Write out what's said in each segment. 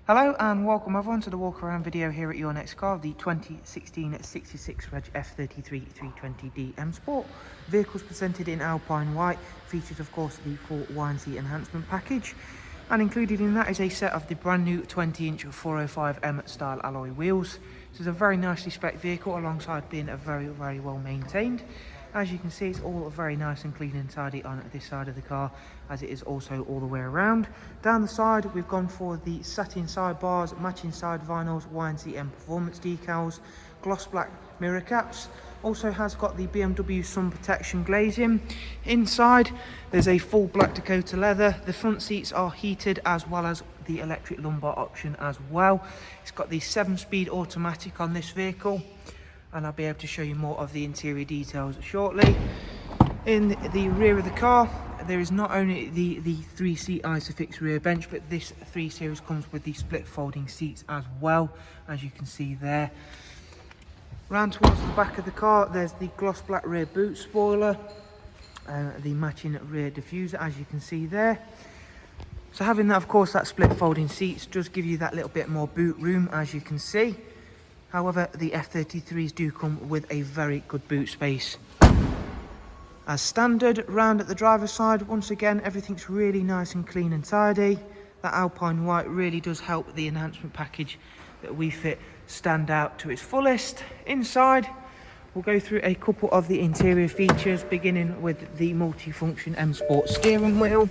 Hello and welcome everyone to the walk around video here at your next car, the 2016 66 Reg F33 320D M Sport. Vehicles presented in Alpine White, features of course the full YNC enhancement package, and included in that is a set of the brand new 20-inch 405M style alloy wheels. This is a very nicely spec vehicle alongside being a very well maintained. As you can see, it's all very nice and clean and tidy on this side of the car, as it is also all the way around. Down the side, we've gone for the satin sidebars, matching side vinyls, YNC Mperformance decals, gloss black mirror caps. Also has got the BMW sun protection glazing. Inside, there's a full black Dakota leather. The front seats are heated, as well as the electric lumbar option as well. It's got the 7-speed automatic on this vehicle, and I'll be able to show you more of the interior details shortly. In the rear of the car, there is not only the 3-seat Isofix rear bench, but this 3 Series comes with the split folding seats as well, as you can see there. Round towards the back of the car, there's the gloss black rear boot spoiler, the matching rear diffuser, as you can see there. So having that, of course, that split folding seats does give you that little bit more boot room, as you can see. However, the F33s do come with a very good boot space. As standard, round at the driver's side, once again, everything's really nice and clean and tidy. That Alpine White really does help the enhancement package that we fit stand out to its fullest. Inside, we'll go through a couple of the interior features, beginning with the multi-function M Sport steering wheel.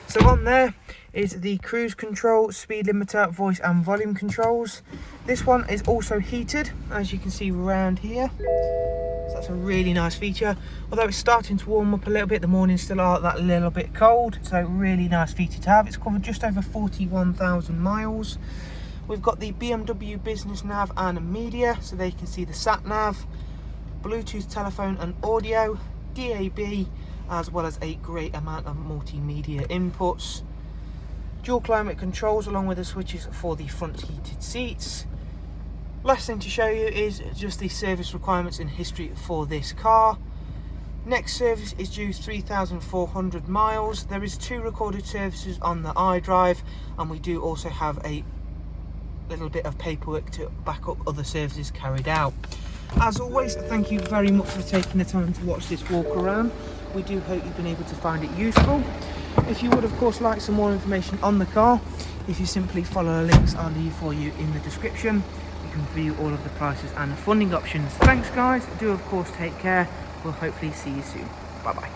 So on there is the cruise control, speed limiter, voice and volume controls. This one is also heated, as you can see around here. So that's a really nice feature. Although it's starting to warm up a little bit, the mornings still are that little bit cold. So really nice feature to have. It's covered just over 41,000 miles. We've got the BMW business nav and media, so they can see the sat nav, Bluetooth telephone and audio, DAB, as well as a great amount of multimedia inputs. Dual climate controls along with the switches for the front heated seats. Last thing to show you is just the service requirements and history for this car. Next service is due 3,400 miles. There is 2 recorded services on the iDrive, and we do also have a little bit of paperwork to back up other services carried out. As always, thank you very much for taking the time to watch this walk around. We do hope you've been able to find it useful. If you would, of course, like some more information on the car, if you simply follow the links I'll leave for you in the description, you can view all of the prices and the funding options. Thanks guys, do of course take care. We'll hopefully see you soon. Bye bye.